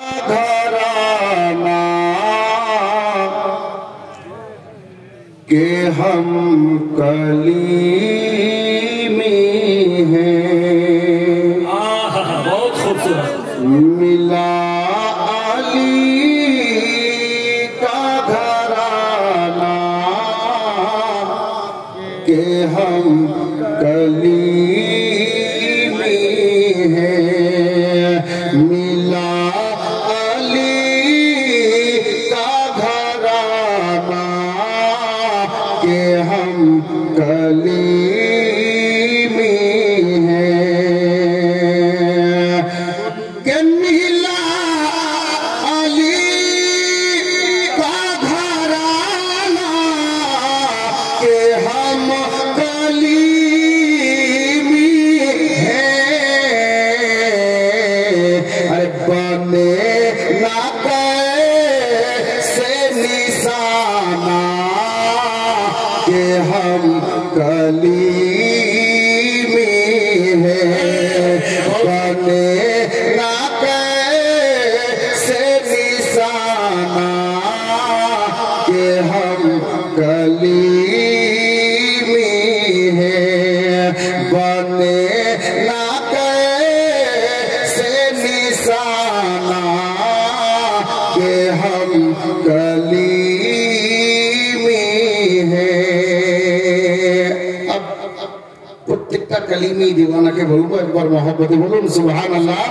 घराना के हम कलीमी हैं। बहुत खूबसूरत। मिला अली का घराना के हम कलीमी हैं। मिला के हम कलीमी हैं। के मिला अली का घराना के हम कलीमी हैं। अरे बने ना कैसे निशाना के हम कलीमी हैं। बने ना कैसे निशाना के हम कलीमी हैं। बने ना कैसे निशाना के हम कलीमी हैं। प्रत्येकটা कलीमी दीवानाকে বলবো একবার মহব্বতে বলুন সুবহান আল্লাহ।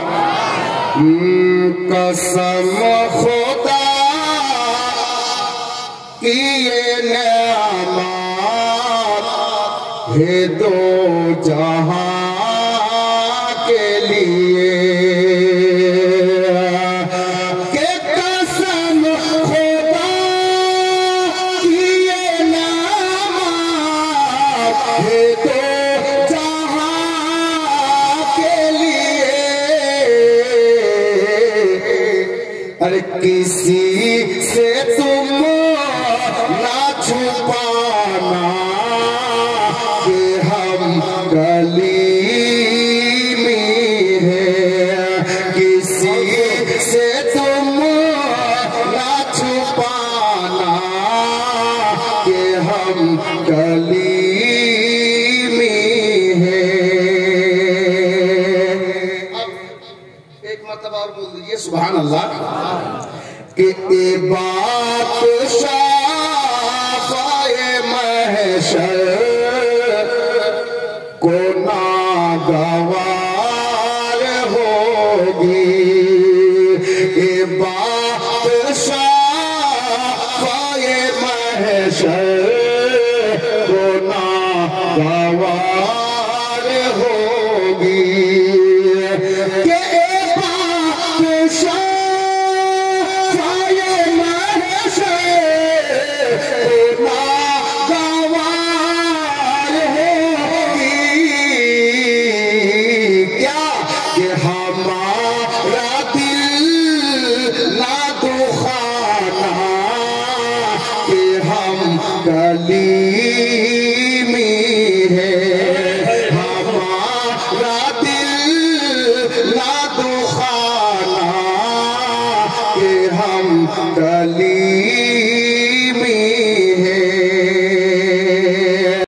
कसम खुदा की ये नेमत है दो जहां के लिए। अरे किसी से तुम ना छुपाना कि हम कलीमी हैं। किसी से तुम ना छुपाना कि हम कलीमी हैं। एक मतलब और बोल दीजिए सुभान अल्लाह। कि ए बात शाफ़ाए महशर को नागवार होगी। ए बात